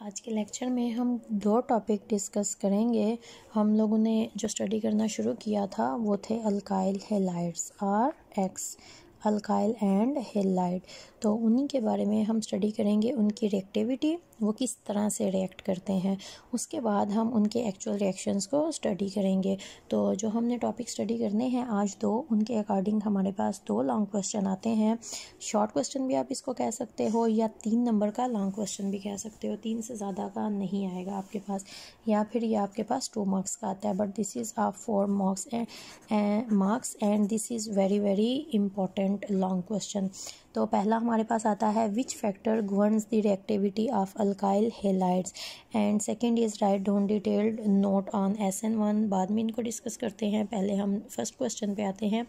आज के लेक्चर में हम दो टॉपिक डिस्कस करेंगे। हम लोगों ने जो स्टडी करना शुरू किया था वो थे alkyl halides RX, alkyl and halide. तो उन्हीं के बारे में हम स्टडी करेंगे, उनकी रिएक्टिविटी, वो किस तरह से रिएक्ट करते हैं। उसके बाद हम उनके एक्चुअल रिएक्शंस को स्टडी करेंगे। तो जो हमने टॉपिक स्टडी करने हैं आज दो, उनके अकॉर्डिंग हमारे पास दो लॉन्ग क्वेश्चन आते हैं। शॉर्ट क्वेश्चन भी आप इसको कह सकते हो या 3 नंबर का लॉन्ग क्वेश्चन भी कह सकते हो। 3 से ज़्यादा का नहीं आएगा आपके पास, या फिर ये आपके पास 2 मार्क्स का आता है, but this is 4 marks and this is very very important long question. तो पहला हमारे पास आता है which factor governs the reactivity of alkyl halides, and second is write down detailed note on SN1। बाद में इनको डिस्कस करते हैं। पहले हम फर्स्ट क्वेश्चन पे आते हैं,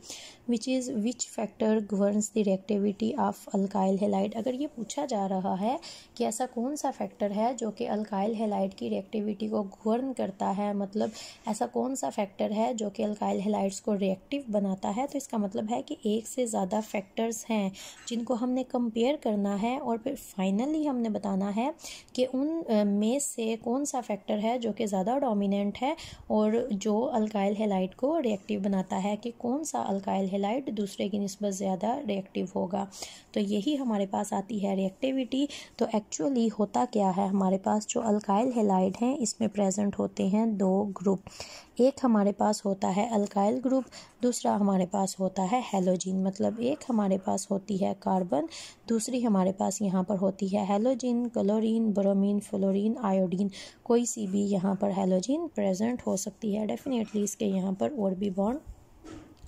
which factor governs the reactivity of alkyl halide. अगर ये पूछा जा रहा है कि ऐसा कौन सा फैक्टर है जो कि अल्काइल हैलाइड की रिएक्टिविटी को गवर्न करता है, मतलब ऐसा कौन सा फैक्टर है जो कि अल्काइल हैलाइड्स को रिएक्टिव बनाता है, तो इसका मतलब है कि एक से ज़्यादा फैक्टर्स हैं जिनको हमने कंपेयर करना है और फिर फाइनली हमने बताना है कि उन में से कौन सा फैक्टर है जो कि ज़्यादा डोमिनेंट है और जो अल्काइल हैलाइड को रिएक्टिव बनाता है, कि कौन सा अल्काइल हैलाइड दूसरे की निस्बत ज़्यादा रिएक्टिव होगा। तो यही हमारे पास आती है रिएक्टिविटी। तो एक्चुअली होता क्या है, हमारे पास जो अल्काइल हैलाइड हैं इसमें प्रेजेंट होते हैं 2 ग्रुप। एक हमारे पास होता है अल्काइल ग्रुप, दूसरा हमारे पास होता है हैलोजिन। मतलब एक हमारे पास होती है कार्बन, दूसरी हमारे पास यहाँ पर होती है हैलोजिन, क्लोरीन, ब्रोमीन, फ्लोरीन, आयोडीन। कोई सी भी यहाँ पर हैलोजिन प्रेजेंट हो सकती है। डेफिनेटली इसके यहाँ पर और भी बॉन्ड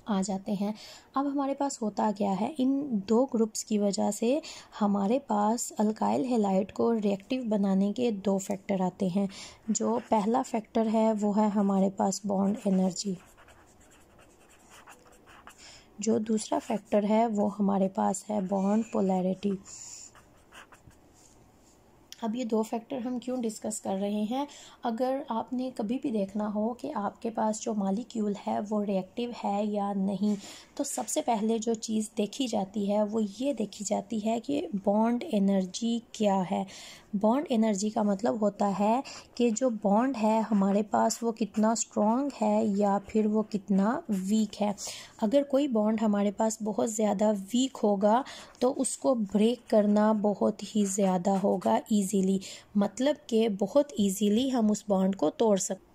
आ जाते हैं। अब हमारे पास होता क्या है, इन 2 ग्रुप्स की वजह से हमारे पास अल्काइल हैलाइड को रिएक्टिव बनाने के 2 फैक्टर आते हैं। जो पहला फैक्टर है वो है हमारे पास बॉन्ड एनर्जी, जो दूसरा फैक्टर है वो हमारे पास है बॉन्ड पोलैरिटी। अब ये 2 फैक्टर हम क्यों डिस्कस कर रहे हैं, अगर आपने कभी भी देखना हो कि आपके पास जो मॉलिक्यूल है वो रिएक्टिव है या नहीं, तो सबसे पहले जो चीज़ देखी जाती है वो ये देखी जाती है कि बॉन्ड एनर्जी क्या है। बॉन्ड एनर्जी का मतलब होता है कि जो बॉन्ड है हमारे पास वो कितना स्ट्रॉन्ग है या फिर वो कितना वीक है। अगर कोई बॉन्ड हमारे पास बहुत ज़्यादा वीक होगा तो उसको ब्रेक करना बहुत ही ज़्यादा होगा ईजीली, मतलब कि बहुत ईजीली हम उस बॉन्ड को तोड़ सकते।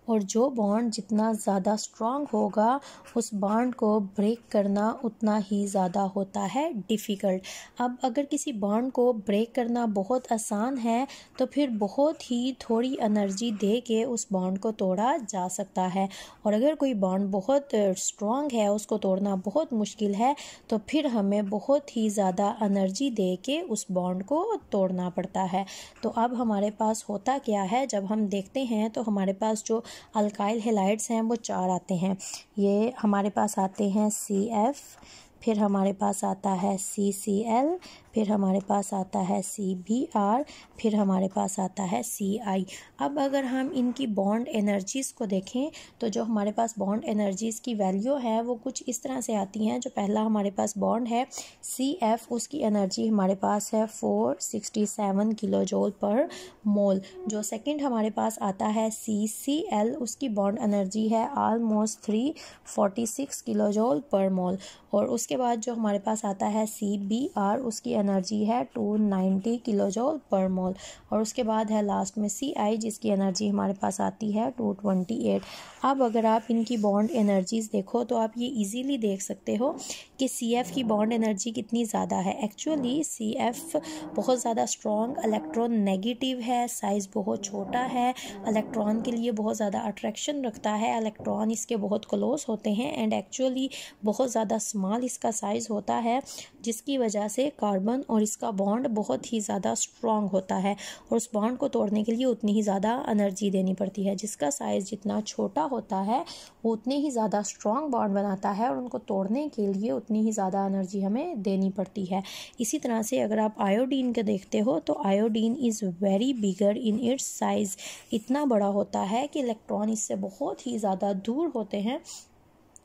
और जो बॉन्ड जितना ज़्यादा स्ट्रॉन्ग होगा उस बॉन्ड को ब्रेक करना उतना ही ज़्यादा होता है डिफ़िकल्ट। अब अगर किसी बॉन्ड को ब्रेक करना बहुत आसान है तो फिर बहुत ही थोड़ी एनर्जी दे के उस बॉन्ड को तोड़ा जा सकता है, और अगर कोई बॉन्ड बहुत स्ट्रॉन्ग है, उसको तोड़ना बहुत मुश्किल है, तो फिर हमें बहुत ही ज़्यादा एनर्जी दे के उस बॉन्ड को तोड़ना पड़ता है। तो अब हमारे पास होता क्या है, जब हम देखते हैं तो हमारे पास जो अल्काइल हैलाइड्स हैं वो 4 आते हैं। ये हमारे पास आते हैं CF, फिर हमारे पास आता है CCl, फिर हमारे पास आता है CBr, फिर हमारे पास आता है Ci। अब अगर हम इनकी बॉन्ड एनर्जीज़ को देखें तो जो हमारे पास बॉन्ड एनर्जीज़ की वैल्यू है वो कुछ इस तरह से आती हैं। जो पहला हमारे पास बॉन्ड है CF, उसकी एनर्जी हमारे पास है 467 किलो जूल पर मोल। जो सेकंड हमारे पास आता है CCl, उसकी बॉन्ड एनर्जी है ऑलमोस्ट 346 किलो जूल पर मोल। और उसके बाद जो हमारे पास आता है CBr, उसकी एनर्जी है 290 किलो जूल पर मोल। और उसके बाद है लास्ट में Ci, जिसकी एनर्जी हमारे पास आती है 228। अब अगर आप इनकी बॉन्ड एनर्जीज देखो तो आप ये इजीली देख सकते हो कि CF की बॉन्ड एनर्जी कितनी ज़्यादा है। एक्चुअली CF बहुत ज़्यादा स्ट्रॉन्ग इलेक्ट्रॉन नेगेटिव है, साइज़ बहुत छोटा है, इलेक्ट्रॉन के लिए बहुत ज़्यादा अट्रैक्शन रखता है, इलेक्ट्रॉन इसके बहुत क्लोज होते हैं, एंड एक्चुअली बहुत ज़्यादा स्मॉल इसका साइज़ होता है, जिसकी वजह से कार्बन और इसका बॉन्ड बहुत ही ज़्यादा स्ट्रॉन्ग होता है, और उस बॉन्ड को तोड़ने के लिए उतनी ही ज़्यादा एनर्जी देनी पड़ती है। जिसका साइज़ जितना छोटा होता है वो उतने ही ज़्यादा स्ट्रॉन्ग बॉन्ड बनाता है, और उनको तोड़ने के लिए उतनी ही ज़्यादा एनर्जी हमें देनी पड़ती है। इसी तरह से अगर आप आयोडीन के देखते हो तो iodine is very bigger in its size, इतना बड़ा होता है कि इलेक्ट्रॉन इससे बहुत ही ज़्यादा दूर होते हैं,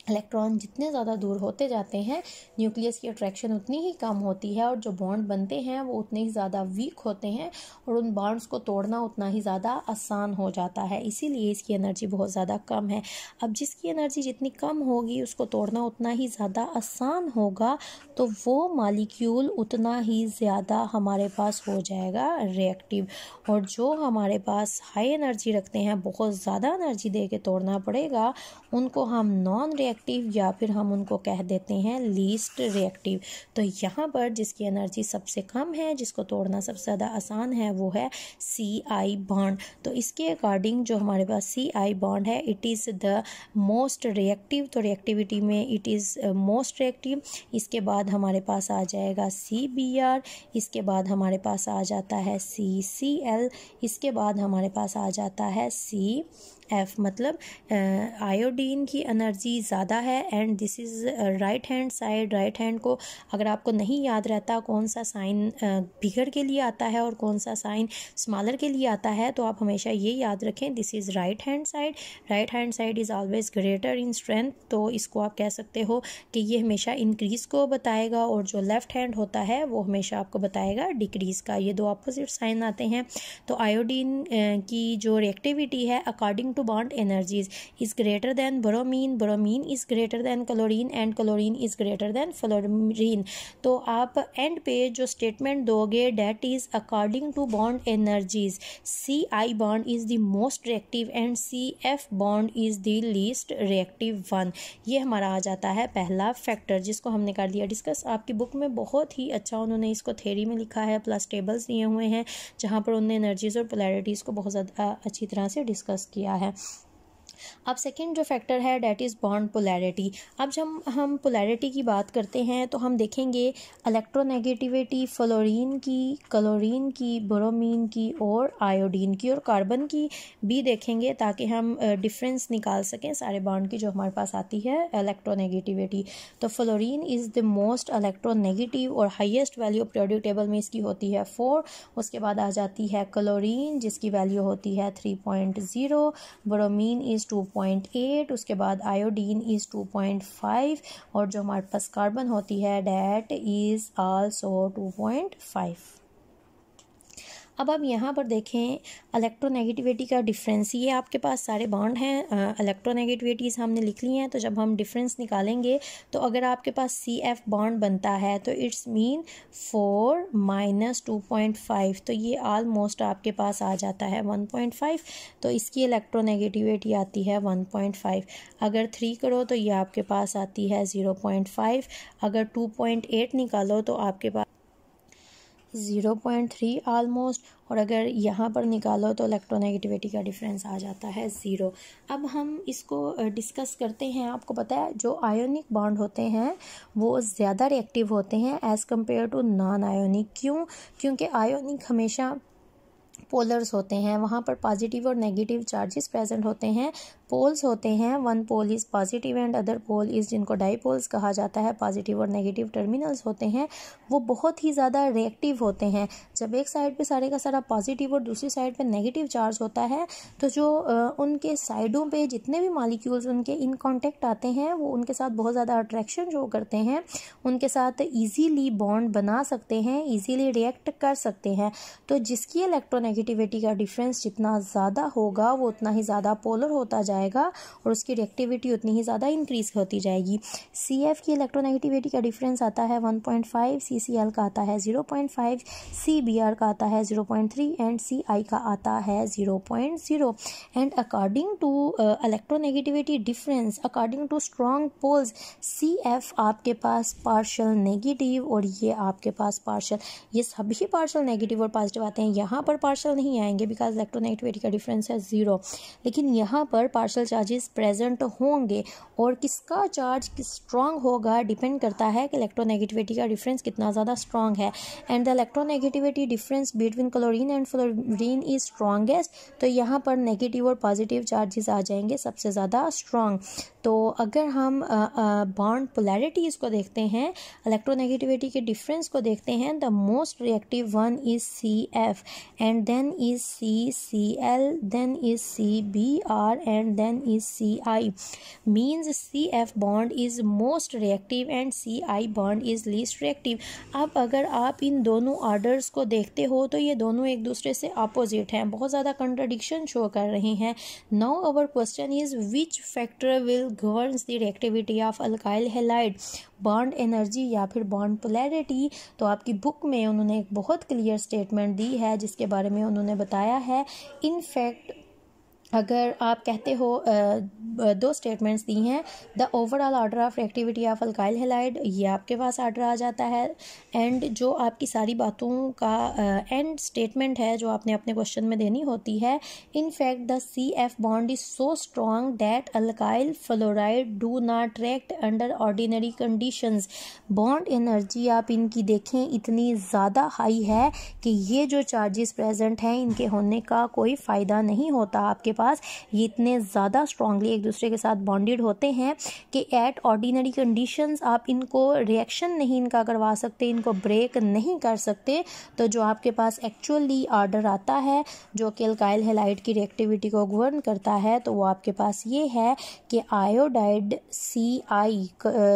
इलेक्ट्रॉन जितने ज़्यादा दूर होते जाते हैं न्यूक्लियस की अट्रैक्शन उतनी ही कम होती है और जो बॉन्ड बनते हैं वो उतने ही ज़्यादा वीक होते हैं और उन बॉन्ड्स को तोड़ना उतना ही ज़्यादा आसान हो जाता है, इसीलिए इसकी एनर्जी बहुत ज़्यादा कम है। अब जिसकी एनर्जी जितनी कम होगी उसको तोड़ना उतना ही ज़्यादा आसान होगा, तो वो मॉलिक्यूल उतना ही ज़्यादा हमारे पास हो जाएगा रिएक्टिव। और जो हमारे पास हाई एनर्जी रखते हैं, बहुत ज़्यादा एनर्जी दे के तोड़ना पड़ेगा, उनको हम नॉन रिएक्टिव या फिर हम उनको कह देते हैं लीस्ट रिएक्टिव। तो यहाँ पर जिसकी एनर्जी सबसे कम है, जिसको तोड़ना सबसे ज़्यादा आसान है, वो है Ci बॉन्ड। तो इसके अकॉर्डिंग जो हमारे पास Ci बॉन्ड है, it is the most reactive. तो रिएक्टिविटी में इट इज़ मोस्ट रिएक्टिव। इसके बाद हमारे पास आ जाएगा CBr, इसके बाद हमारे पास आ जाता है CCl, इसके बाद हमारे पास आ जाता है CF। मतलब आयोडीन की एनर्जी ज़्यादा है and this is right hand side. Right hand को अगर आपको नहीं याद रहता कौन सा साइन बिगर के लिए आता है और कौन सा साइन स्मॉलर के लिए आता है, तो आप हमेशा ये याद रखें, this is right hand side. Right hand side is always greater in strength. तो इसको आप कह सकते हो कि ये हमेशा इंक्रीज़ को बताएगा और जो लेफ़्ट हैंड होता है वो हमेशा आपको बताएगा डिक्रीज़ का। ये दो अपोजिट साइन आते हैं। तो आयोडीन की जो रिएक्टिविटी है according to bond energies is greater than bromine, bromine is greater than chlorine and chlorine is greater than fluorine. तो आप एंड पे जो स्टेटमेंट दोगे that is according to bond energies Ci bond is the most reactive and CF bond is the least reactive one. ये हमारा आ जाता है पहला फैक्टर, जिसको हमने कर दिया डिस्कस। आपकी बुक में बहुत ही अच्छा उन्होंने इसको थ्योरी में लिखा है, प्लस टेबल्स दिए हुए हैं जहाँ पर उन्होंने एनर्जीज और पोलैरिटीज़ को बहुत ज़्यादा अच्छी तरह से डिस्कस किया है। अब सेकंड जो फैक्टर है डैट इज़ बॉन्ड पोलैरिटी। अब जब हम पोलैरिटी की बात करते हैं तो हम देखेंगे इलेक्ट्रोनेगेटिविटी फ्लोरीन की, क्लोरीन की, ब्रोमीन की और आयोडीन की और कार्बन की भी देखेंगे, ताकि हम डिफरेंस निकाल सकें सारे बॉन्ड की जो हमारे पास आती है इलेक्ट्रोनेगेटिविटी। तो fluorine is the most electronegative और हाईएस्ट वैल्यू पीरियोडिक टेबल में इसकी होती है 4। उसके बाद आ जाती है क्लोरीन जिसकी वैल्यू होती है 3.0, ब्रोमीन इज़ 2.8, उसके बाद आयोडीन इज़ 2.5 और जो हमारे पास कार्बन होती है डैट इज़ आल्सो 2.5। अब आप यहाँ पर देखें इलेक्ट्रोनेगेटिविटी का डिफरेंस। ये आपके पास सारे बॉन्ड हैं, इलेक्ट्रोनेगेटिविटीज़ हमने लिख ली हैं। तो जब हम डिफरेंस निकालेंगे तो अगर आपके पास CF बॉन्ड बनता है तो इट्स मीन 4 - 2.5, तो ये ऑलमोस्ट आपके पास आ जाता है 1.5। तो इसकी इलेक्ट्रोनेगेटिविटी आती है 1.5। अगर 3 करो तो ये आपके पास आती है 0.5। अगर 2.8 निकालो तो आपके पास 0.3 ऑलमोस्ट, और अगर यहाँ पर निकालो तो इलेक्ट्रोनेगेटिविटी का डिफरेंस आ जाता है 0। अब हम इसको डिस्कस करते हैं। आपको पता है जो आयोनिक बॉन्ड होते हैं वो ज़्यादा रिएक्टिव होते हैं as compare to non ionic. क्यों? क्योंकि आयोनिक हमेशा पोलर्स होते हैं, वहाँ पर पॉजिटिव और नेगेटिव चार्जेस प्रेजेंट होते हैं। पोल्स होते हैं, one pole is positive and other pole is, जिनको डाईपोल्स कहा जाता है, पॉजिटिव और नेगेटिव टर्मिनल्स होते हैं। वो बहुत ही ज़्यादा रिएक्टिव होते हैं। जब एक साइड पे सारे का सारा पॉजिटिव और दूसरी साइड पे नेगेटिव चार्ज होता है तो जो उनके साइडों पे जितने भी मॉलिक्यूल्स उनके इन कांटेक्ट आते हैं वो उनके साथ बहुत ज़्यादा अट्रैक्शन शो करते हैं, उनके साथ ईजीली बॉन्ड बना सकते हैं, ईजीली रिएक्ट कर सकते हैं। तो जिसकी इलेक्ट्रोनेगेटिविटी का डिफरेंस जितना ज़्यादा होगा वो उतना ही ज़्यादा पोलर होता जाएगा और उसकी रिएक्टिविटी उतनी ही ज़्यादा इंक्रीज होती जाएगी। CF की इलेक्ट्रोनेगेटिविटी का डिफरेंस आता है 1.5, CCl का आता है 0.5, CBr का आता है 0.3 एंड Ci का आता है 0.0। And according to electronegativity difference, according to strong poles, CF आपके पास पार्शियल नेगेटिव और ये आपके पास पार्शियल, ये सभी पार्शियल नेगेटिव और पॉजिटिव आते हैं। यहाँ पर पार्शियल नहीं आएंगे बिकॉज इलेक्ट्रोनेगेटिविटी का डिफरेंस है 0, लेकिन यहाँ पर पार्शियल चार्जेस प्रेजेंट होंगे। और किसका चार्ज स्ट्रॉन्ग होगा डिपेंड करता है कि इलेक्ट्रोनेगेटिविटी का डिफरेंस कितना ज़्यादा स्ट्रॉन्ग है। And the electronegativity difference between chlorine and fluorine is strongest. तो यहाँ पर नेगेटिव और पॉजिटिव चार्जेस आ जाएंगे सबसे ज़्यादा स्ट्रॉन्ग। तो अगर हम बॉन्ड पोलैरिटीज़ को देखते हैं, इलेक्ट्रोनेगेटिविटी के डिफरेंस को देखते हैं, the most reactive one is CF and then is CCl, then is CBr and and then is CI. Means CF bond is most reactive and CI bond is least reactive. अब अगर आप इन दोनों orders को देखते हो तो ये दोनों एक दूसरे से अपोजिट हैं, बहुत ज़्यादा कंट्राडिक्शन शो कर रहे हैं. Now our question is which factor will governs the reactivity of alkyl halide, bond energy या फिर बॉन्ड पोलैरिटी. तो आपकी बुक में उन्होंने एक बहुत क्लियर स्टेटमेंट दी है जिसके बारे में उन्होंने बताया है. इन फैक्ट अगर आप कहते हो दो स्टेटमेंट्स दी हैं, the overall order of reactivity of alkyl halide, ये आपके पास ऑर्डर आ जाता है. एंड जो आपकी सारी बातों का एंड स्टेटमेंट है जो आपने अपने क्वेश्चन में देनी होती है, in fact the CF bond is so strong that alkyl fluoride do not react under ordinary conditions. Bond energy आप इनकी देखें इतनी ज़्यादा हाई है कि ये जो चार्जेस प्रेजेंट हैं इनके होने का कोई फ़ायदा नहीं होता आपके पास. ये इतने ज़्यादा स्ट्रांगली एक दूसरे के साथ बॉन्डेड होते हैं कि एट ऑर्डिनरी कंडीशंस आप इनको रिएक्शन नहीं इनका करवा सकते, इनको ब्रेक नहीं कर सकते. तो जो आपके पास एक्चुअली ऑर्डर आता है जो कि अल्काइल हैलाइड की रिएक्टिविटी को गवर्न करता है, तो वो आपके पास ये है कि iodide CI,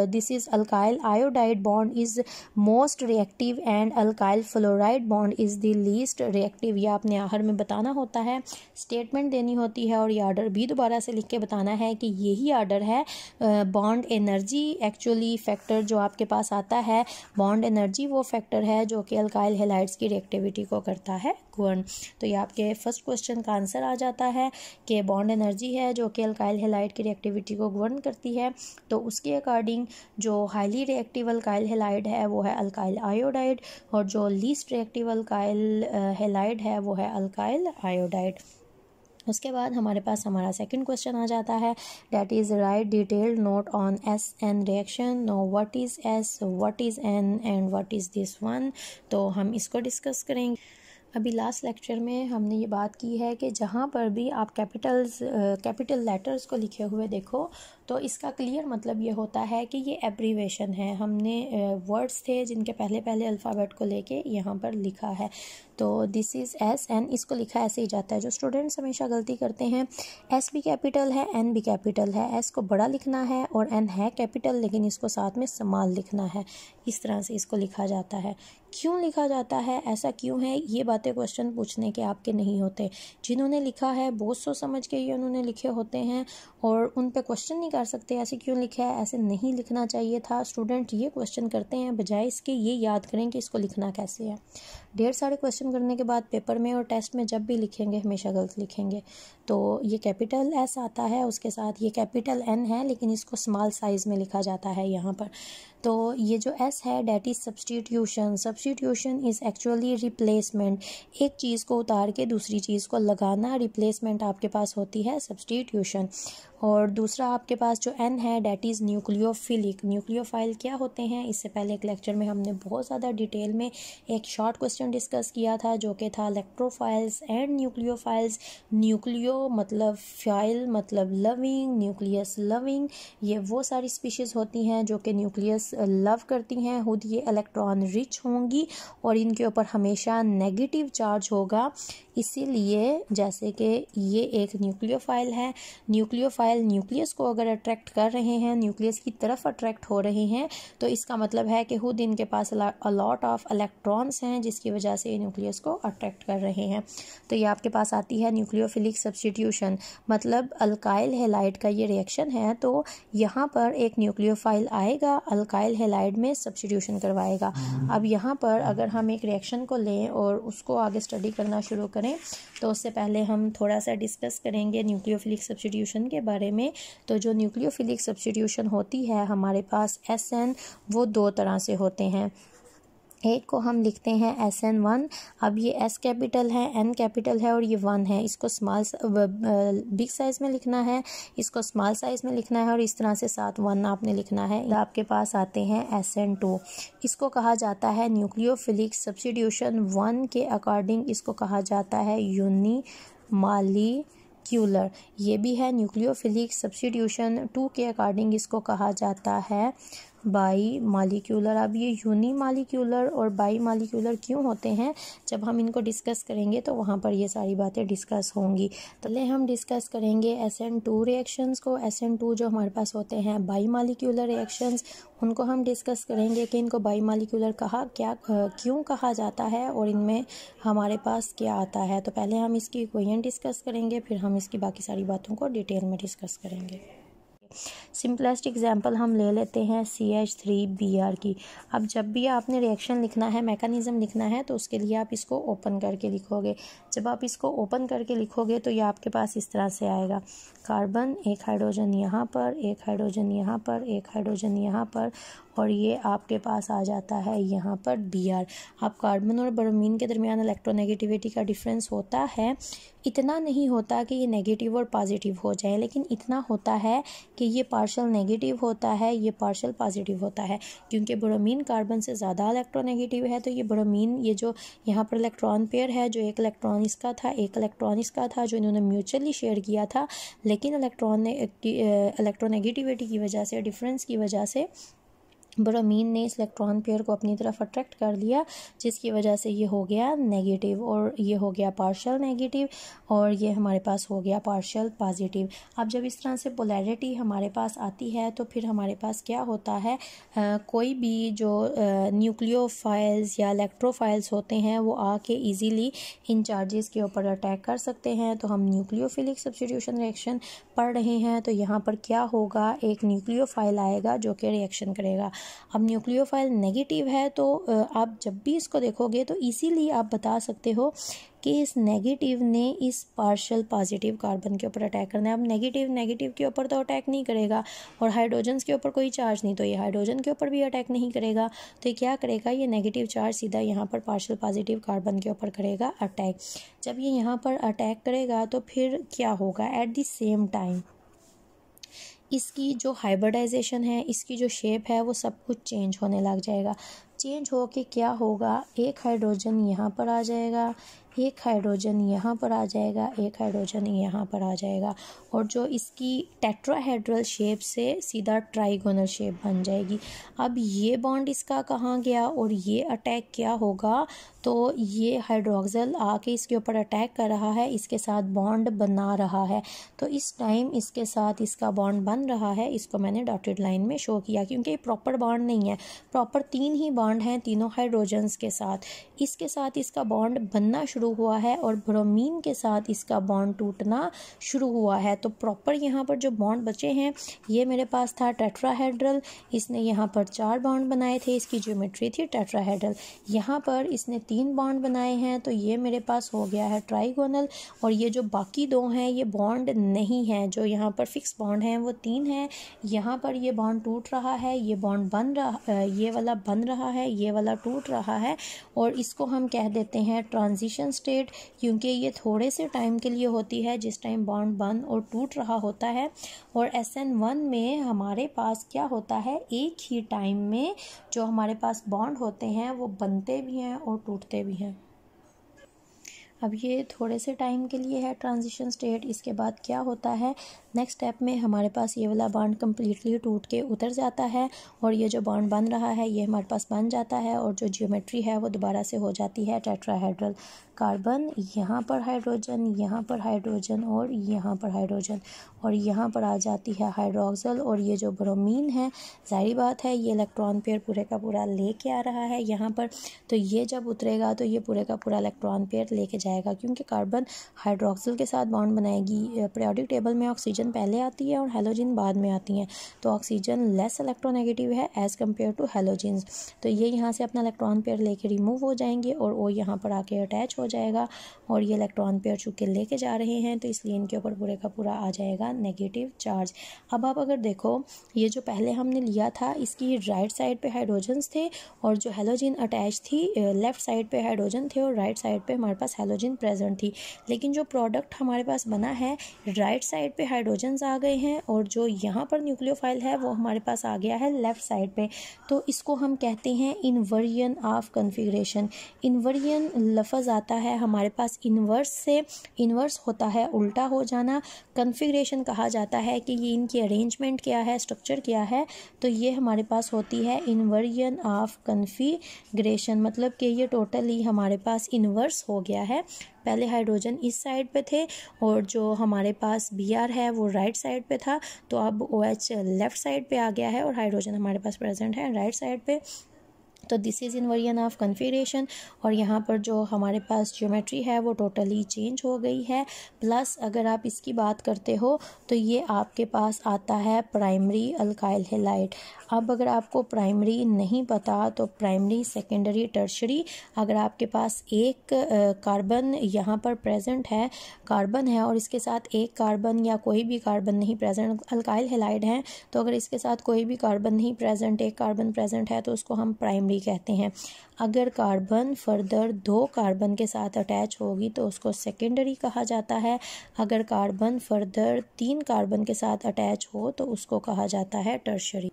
this is alkyl iodide bond is most reactive and alkyl fluoride bond is the least reactive. ये आपने आखिर में बताना होता है, स्टेटमेंट देनी होती है और ये ऑर्डर भी दोबारा से लिख के बताना है कि यही ऑर्डर है. बॉन्ड एनर्जी एक्चुअली फैक्टर जो आपके पास आता है, बॉन्ड एनर्जी वो फैक्टर है जो कि अल्काइल हैलाइड्स की रिएक्टिविटी को करता है गवर्न. तो ये आपके फर्स्ट क्वेश्चन का आंसर आ जाता है कि बॉन्ड एनर्जी है जो कि अल्काइल हैलाइड की रिएक्टिविटी को गवर्न करती है. तो उसके अकॉर्डिंग जो हाईली रिएक्टिव अल्काइल हैलाइड है वो है अल्काइल आयोडाइड और जो लीस्ट रिएक्टिव अल्काइल हैलाइड है वो है अल्काइल आयोडाइड. उसके बाद हमारे पास हमारा सेकंड क्वेश्चन आ जाता है, that is right detailed note on SN reaction. Know what is S, what is N and what is this one. तो हम इसको डिस्कस करेंगे. अभी लास्ट लेक्चर में हमने ये बात की है कि जहाँ पर भी आप कैपिटल लेटर्स को लिखे हुए देखो तो इसका क्लियर मतलब ये होता है कि ये एब्रीवेशन है. हमने वर्ड्स थे जिनके पहले पहले अल्फ़ाबेट को लेके यहाँ पर लिखा है. तो दिस इज़ SN, इसको लिखा ऐसे ही जाता है. जो स्टूडेंट्स हमेशा गलती करते हैं, S भी कैपिटल है, N भी कैपिटल है, S को बड़ा लिखना है और N है कैपिटल लेकिन इसको साथ में स्मॉल लिखना है. इस तरह से इसको लिखा जाता है. क्यों लिखा जाता है, ऐसा क्यों है, ये बातें क्वेश्चन पूछने के आपके नहीं होते. जिन्होंने लिखा है बहुत सोच समझ के ये उन्होंने लिखे होते हैं और उन पे क्वेश्चन नहीं कर सकते ऐसे क्यों लिखा है, ऐसे नहीं लिखना चाहिए था. स्टूडेंट ये क्वेश्चन करते हैं बजाय इसके ये याद करें कि इसको लिखना कैसे है. ढेर सारे क्वेश्चन करने के बाद पेपर में और टेस्ट में जब भी लिखेंगे हमेशा गलत लिखेंगे. तो ये कैपिटल S आता है, उसके साथ ये कैपिटल N है लेकिन इसको स्मॉल साइज़ में लिखा जाता है यहाँ पर. तो ये जो S है that is substitution. Substitution is actually replacement. एक चीज़ को उतार के दूसरी चीज़ को लगाना, रिप्लेसमेंट आपके पास होती है सब्स्टिट्यूशन. और दूसरा आपके पास जो N है डैट इज़ न्यूक्लियोफिलिक. न्यूक्लियोफाइल क्या होते हैं, इससे पहले एक लेक्चर में हमने बहुत ज़्यादा डिटेल में एक शॉर्ट क्वेश्चन डिस्कस किया था जो कि था इलेक्ट्रोफाइल्स एंड न्यूक्लियोफाइल्स. न्यूक्लियो मतलब फाइल मतलब लविंग, न्यूक्लियस लविंग. ये वो सारी स्पीशीज़ होती हैं जो कि न्यूक्लियस लव करती हैं, खुद ये इलेक्ट्रॉन रिच होंगी और इनके ऊपर हमेशा नेगेटिव चार्ज होगा. इसीलिए जैसे कि ये एक न्यूक्लियोफाइल है, न्यूक्लियोफाइल न्यूक्लियस को अगर अट्रैक्ट कर रहे हैं, न्यूक्लियस की तरफ अट्रैक्ट हो रहे हैं, तो इसका मतलब है कि खुद इनके पास अ लॉट ऑफ इलेक्ट्रॉन्स हैं जिसकी वजह से न्यूक्लियस को अट्रैक्ट कर रहे हैं. तो ये आपके पास आती है न्यूक्लियोफिलिक सब्स्टिट्यूशन. मतलब अल्काइल हैलाइड का ये रिएक्शन है तो यहाँ पर एक न्यूक्लियोफाइल आएगा, अल्काइल हैलाइड में सब्स्टिट्यूशन करवाएगा. अब यहाँ पर अगर हम एक रिएक्शन को लें और उसको आगे स्टडी करना शुरू करें तो उससे पहले हम थोड़ा सा डिस्कस करेंगे न्यूक्लियोफिलिक सब्स्टिट्यूशन के बारे में. तो जो न्यूक्लियोफिलिक सब्स्टिट्यूशन होती है हमारे पास SN वो दो तरह से होते हैं. एक को हम लिखते हैं SN1. अब ये S कैपिटल है, N कैपिटल है और ये 1 है. इसको स्मॉल बिग साइज़ में लिखना है, इसको स्मॉल साइज़ में लिखना है और इस तरह से साथ 1 आपने लिखना है. आपके पास आते हैं SN2. इसको कहा जाता है न्यूक्लियोफिलिक सब्स्टिट्यूशन 1 के अकॉर्डिंग इसको कहा जाता है यूनिमॉलिक्यूलर. ये भी है न्यूक्लियोफिलिक सब्स्टिट्यूशन 2 के अकॉर्डिंग इसको कहा जाता है बाई मालिक्यूलर। अब ये यूनी मालिक्यूलर और बाई मालिक्यूलर क्यों होते हैं, जब हम इनको डिस्कस करेंगे तो वहाँ पर ये सारी बातें डिस्कस होंगी। पहले हम डिस्कस करेंगे SN2 रिएक्शंस को। SN2 जो हमारे पास होते हैं बाई मालिक्यूलर रिएक्शंस, उनको हम डिस्कस करेंगे कि इनको बाई मालिक्यूलर क्यों कहा जाता है और इनमें हमारे पास क्या आता है। तो पहले हम इसकी इक्वेशन डिस्कस करेंगे, फिर हम इसकी बाकी सारी बातों को डिटेल में डिस्कस करेंगे। सिंपलेस्ट एग्जांपल हम ले लेते हैं CH3Br की। अब जब भी आपने रिएक्शन लिखना है, मैकेनिज्म लिखना है, तो उसके लिए आप इसको ओपन करके लिखोगे। जब आप इसको ओपन करके लिखोगे तो ये आपके पास इस तरह से आएगा, कार्बन, एक हाइड्रोजन यहाँ पर, एक हाइड्रोजन यहाँ पर, एक हाइड्रोजन यहाँ पर, और ये आपके पास आ जाता है यहाँ पर Br। अब कार्बन और ब्रोमीन के दरमियान इलेक्ट्रोनेगेटिविटी का डिफरेंस होता है, इतना नहीं होता कि ये नेगेटिव और पॉजिटिव हो जाए, लेकिन इतना होता है कि ये पार्शियल नेगेटिव होता है, ये पार्शियल पॉजिटिव होता है। क्योंकि ब्रोमीन कार्बन से ज़्यादा इलेक्ट्रोनेगेटिव है, तो ये ब्रोमीन, ये जो यहाँ पर इलेक्ट्रॉन पेयर है, जो एक इलेक्ट्रॉन इसका था, एक इलेक्ट्रॉन इसका था, जो इन्होंने म्यूचुअली शेयर किया था, लेकिन इलेक्ट्रोनेगेटिविटी की वजह से, डिफरेंस की वजह से ब्रोमीन ने इस इलेक्ट्रॉन पेयर को अपनी तरफ अट्रैक्ट कर लिया, जिसकी वजह से ये हो गया नेगेटिव, और ये हो गया पार्शियल नेगेटिव, और ये हमारे पास हो गया पार्शियल पॉजिटिव। अब जब इस तरह से पोलैरिटी हमारे पास आती है तो फिर हमारे पास क्या होता है, कोई भी जो न्यूक्लियोफाइल्स या इलेक्ट्रोफाइल्स होते हैं वो आके इजीली इन चार्जेस के ऊपर अटैक कर सकते हैं। तो हम न्यूक्लियोफिलिक सब्स्टिट्यूशन रिएक्शन पढ़ रहे हैं, तो यहाँ पर क्या होगा, एक न्यूक्लियोफाइल आएगा जो कि रिएक्शन करेगा। अब न्यूक्लियोफाइल नेगेटिव है, तो आप जब भी इसको देखोगे तो इसीलिए आप बता सकते हो कि इस नेगेटिव ने इस पार्शियल पॉजिटिव कार्बन के ऊपर अटैक करना है। अब नेगेटिव के ऊपर तो अटैक नहीं करेगा, और हाइड्रोजन्स के ऊपर कोई चार्ज नहीं, तो ये हाइड्रोजन के ऊपर भी अटैक नहीं करेगा। तो ये क्या करेगा, ये नेगेटिव चार्ज सीधा यहाँ पर पार्शियल पॉजिटिव कार्बन के ऊपर करेगा अटैक। जब ये यहाँ पर अटैक करेगा तो फिर क्या होगा, एट द सेम टाइम इसकी जो हाइब्रिडाइजेशन है, इसकी जो शेप है, वो सब कुछ चेंज होने लग जाएगा। चेंज हो के क्या होगा, एक हाइड्रोजन यहाँ पर आ जाएगा, एक हाइड्रोजन यहाँ पर आ जाएगा, एक हाइड्रोजन यहाँ पर आ जाएगा, और जो इसकी टेट्राहेड्रल शेप से सीधा ट्राइगोनल शेप बन जाएगी। अब ये बॉन्ड इसका कहाँ गया और ये अटैक क्या होगा, तो ये हाइड्रोक्सिल आके इसके ऊपर अटैक कर रहा है, इसके साथ बॉन्ड बना रहा है। तो इस टाइम इसके साथ इसका बॉन्ड बन रहा है, इसको मैंने डॉटेड लाइन में शो किया, क्योंकि ये प्रॉपर बॉन्ड नहीं है, प्रॉपर 3 ही बॉन्ड हैं तीनों हाइड्रोजन्स के साथ। इसके साथ इसका बॉन्ड बनना शुरू हुआ है और ब्रोमीन के साथ इसका बॉन्ड टूटना शुरू हुआ है। तो प्रॉपर यहाँ पर जो बॉन्ड बचे हैं, ये मेरे पास था टेट्राहेड्रल, इसने यहाँ पर 4 बॉन्ड बनाए थे, इसकी ज्योमेट्री थी टेट्राहेड्रल। यहाँ पर इसने 3 बॉन्ड बनाए हैं, तो ये मेरे पास हो गया है ट्राइगोनल। और ये जो बाकी 2 हैं ये बॉन्ड नहीं है, जो यहाँ पर फिक्स बॉन्ड हैं वो 3 हैं। यहाँ पर ये बॉन्ड टूट रहा है, ये बॉन्ड बन रहा, ये वाला बन रहा है, ये वाला टूट रहा है, और इसको हम कह देते हैं ट्रांजिशन स्टेट, क्योंकि ये थोड़े से टाइम के लिए होती है, जिस टाइम बॉन्ड बन और टूट रहा होता है। और SN1 में हमारे पास क्या होता है, एक ही टाइम में जो हमारे पास बॉन्ड होते हैं वो बनते भी हैं और टूटते भी हैं। अब ये थोड़े से टाइम के लिए है ट्रांजिशन स्टेट, इसके बाद क्या होता है, नेक्स्ट स्टेप में हमारे पास ये वाला बॉन्ड कम्प्लीटली टूट के उतर जाता है, और ये जो बॉन्ड बन रहा है ये हमारे पास बन जाता है, और जो ज्योमेट्री है वो दोबारा से हो जाती है टेट्राहेड्रल। कार्बन, यहाँ पर हाइड्रोजन, यहाँ पर हाइड्रोजन, और यहाँ पर हाइड्रोजन, और यहाँ पर आ जाती है हाइड्रोक्सिल। और ये जो ब्रोमीन है, जाहिर बात है ये इलेक्ट्रॉन पेयर पूरे का पूरा लेके आ रहा है यहाँ पर, तो ये जब उतरेगा तो ये पूरे का पूरा इलेक्ट्रॉन पेयर लेके जाएगा, क्योंकि कार्बन हाइड्रोक्सिल के साथ बॉन्ड बनाएगी। पीरियोडिक टेबल में ऑक्सीजन पहले आती है और हैलोजन बाद में आती हैं, तो ऑक्सीजन लेस इलेक्ट्रोनेगेटिव है एज़ कम्पेयर टू हैलोजन्स। तो ये यहाँ से अपना इलेक्ट्रॉन पेयर लेके रिमूव हो जाएंगे, और वो यहाँ पर आके अटैच हो जाएगा, और ये इलेक्ट्रॉन पेयर चूँकि लेके जा रहे हैं तो इसलिए इनके ऊपर पूरे का पूरा आ जाएगा नेगेटिव चार्ज। अब आप अगर देखो, ये जो पहले हमने लिया था इसकी राइट साइड पे हाइड्रोजन्स थे, और जो हैलोजन अटैच थी लेफ्ट साइड पे हाइड्रोजन थे, और राइट साइड पे हमारे पास हैलोजन प्रेजेंट थी। लेकिन जो प्रोडक्ट हमारे पास बना है, राइट साइड पे हाइड्रोजन हाइड्रोजन्स आ गए हैं और जो यहाँ पर न्यूक्लियोफाइल है वो हमारे पास आ गया है लेफ़्ट साइड पे। तो इसको हम कहते हैं इन्वर्जन ऑफ कन्फिग्रेशन। इन्वर्जन लफ्ज़ आता है हमारे पास इन्वर्स से, इन्वर्स होता है उल्टा हो जाना। कन्फिग्रेशन कहा जाता है कि ये इनकी अरेंजमेंट क्या है, स्ट्रक्चर क्या है। तो ये हमारे पास होती है इन्वर्जन ऑफ कन्फिग्रेशन, मतलब कि ये टोटली हमारे पास इन्वर्स हो गया है। पहले हाइड्रोजन इस साइड पे थे और जो हमारे पास Br है वो राइट साइड पे था, तो अब OH लेफ़्ट साइड पे आ गया है और हाइड्रोजन हमारे पास प्रेजेंट है राइट साइड पे। तो this is inversion of configuration. और यहाँ पर जो हमारे पास ज्योमेट्री है वो टोटली चेंज हो गई है। प्लस अगर आप इसकी बात करते हो तो ये आपके पास आता है प्राइमरी अल्काइल हैलाइड। अब अगर आपको प्राइमरी नहीं पता तो प्राइमरी, सेकेंडरी, टर्शरी, अगर आपके पास एक कार्बन यहाँ पर प्रेजेंट है, कार्बन है और इसके साथ एक कार्बन या कोई भी कार्बन नहीं प्रेजेंट, अल्काइल हैलाइड है, तो अगर इसके साथ कोई भी कार्बन नहीं प्रेजेंट, एक कार्बन प्रेजेंट है, तो उसको हम प्राइमरी कहते हैं। अगर कार्बन फर्दर 2 कार्बन के साथ अटैच होगी तो उसको सेकेंडरी कहा जाता है। अगर कार्बन फर्दर 3 कार्बन के साथ अटैच हो तो उसको कहा जाता है टर्शरी।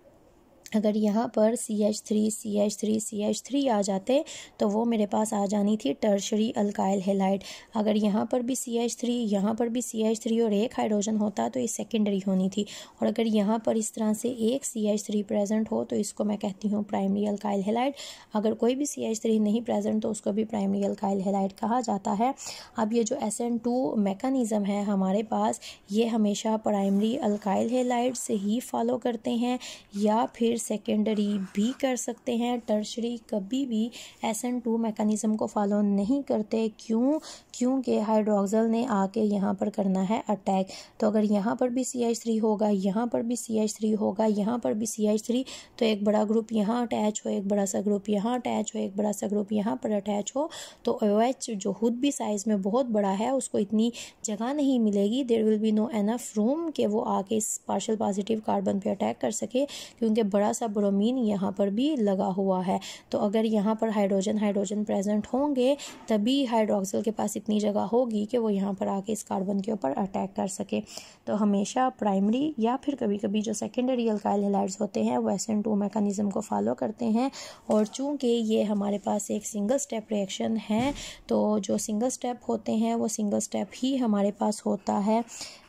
अगर यहाँ पर CH3 CH3 CH3 आ जाते तो वो मेरे पास आ जानी थी टर्शरी अल्काइल हैलाइड। अगर यहाँ पर भी CH3, यहाँ पर भी CH3 और एक हाइड्रोजन होता तो ये सेकेंडरी होनी थी। और अगर यहाँ पर इस तरह से एक CH3 प्रेजेंट हो तो इसको मैं कहती हूँ प्राइमरी अल्काइल हैलाइड। अगर कोई भी CH3 नहीं प्रेजेंट तो उसको भी प्राइमरी अल्काइल हैलाइड कहा जाता है। अब ये जो SN2 मैकेनिज़्म है हमारे पास, ये हमेशा प्राइमरी अल्काइल हैलाइड से ही फॉलो करते हैं या फिर सेकेंडरी भी कर सकते हैं। टर्शरी कभी भी SN2 मैकेनिज़्म को फॉलो नहीं करते। क्योंकि हाइड्रोक्सिल ने आके यहाँ पर करना है अटैक। तो अगर यहाँ पर भी CH3 होगा, यहाँ पर भी CH3 होगा, यहाँ पर भी CH3, तो एक बड़ा ग्रुप यहाँ अटैच हो, एक बड़ा सा ग्रुप यहाँ अटैच हो, एक बड़ा सा ग्रुप यहाँ पर अटैच हो, तो OH जो खुद भी साइज़ में बहुत बड़ा है उसको इतनी जगह नहीं मिलेगी, there will be no enough room कि वो आके इस पार्शियल पॉजिटिव कार्बन पे अटैक कर सके, क्योंकि बड़ा सा ब्रोमीन यहाँ पर भी लगा हुआ है। तो अगर यहाँ पर हाइड्रोजन प्रेजेंट होंगे तभी हाइड्रोक्सिल के पास इतनी जगह होगी कि वो यहाँ पर आके इस कार्बन के ऊपर अटैक कर सके। तो हमेशा प्राइमरी या फिर कभी कभी जो सेकेंडरी अल्काइल हैलाइड्स होते हैं वो SN2 मैकेनिज़्म को फॉलो करते हैं। और चूँकि ये हमारे पास एक सिंगल स्टेप रिएक्शन है, तो जो सिंगल स्टेप होते हैं वो सिंगल स्टेप ही हमारे पास होता है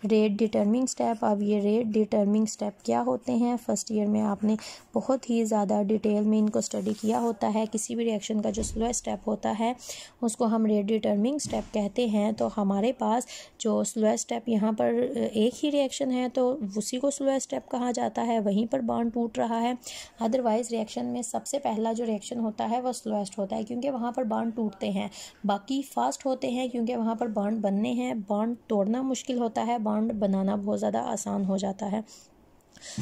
रेट डिटर्मिंग स्टेप। अब ये रेट डिटर्मिंग स्टेप क्या होते हैं, फर्स्ट ईयर में आपने बहुत ही ज़्यादा डिटेल में इनको स्टडी किया होता है। किसी भी रिएक्शन का जो स्लो स्टेप होता है उसको हम रेट डिटर्मिंग स्टेप कहते हैं। तो हमारे पास जो स्लो स्टेप यहाँ पर एक ही रिएक्शन है तो उसी को स्लो स्टेप कहा जाता है, वहीं पर बॉन्ड टूट रहा है। अदरवाइज़ रिएक्शन में सबसे पहला जो रिएक्शन होता है वो स्लोएस्ट होता है, क्योंकि वहाँ पर बॉन्ड टूटते हैं। बाकी फास्ट होते हैं क्योंकि वहाँ पर बॉन्ड बनने हैं, बॉन्ड तोड़ना मुश्किल होता है, बॉन्ड बनाना बहुत ज़्यादा आसान हो जाता है।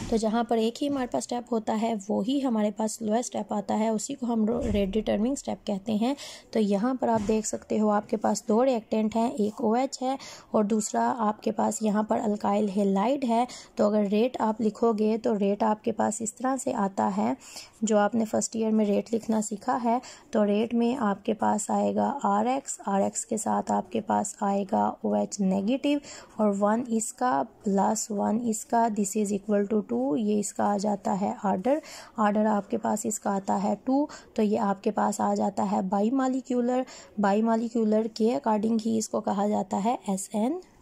तो जहाँ पर एक ही हमारे पास स्टेप होता है वो ही हमारे पास स्लोएस्ट स्टेप आता है, उसी को हम रेट डिटर्मिंग स्टेप कहते हैं। तो यहाँ पर आप देख सकते हो आपके पास 2 रिएक्टेंट हैं, एक OH है और दूसरा आपके पास यहाँ पर अल्काइल हैलाइड है। तो अगर रेट आप लिखोगे तो रेट आपके पास इस तरह से आता है, जो आपने फर्स्ट ईयर में रेट लिखना सीखा है। तो रेट में आपके पास आएगा RX के साथ आपके पास आएगा OH नेगेटिव और 1 इसका प्लस 1 इसका, दिस इज़ इक्वल टू 2। ये इसका आ जाता है आर्डर आपके पास इसका आता है 2। तो ये आपके पास आ जाता है बाई मालिक्यूलर के अकॉर्डिंग ही इसको कहा जाता है SN2।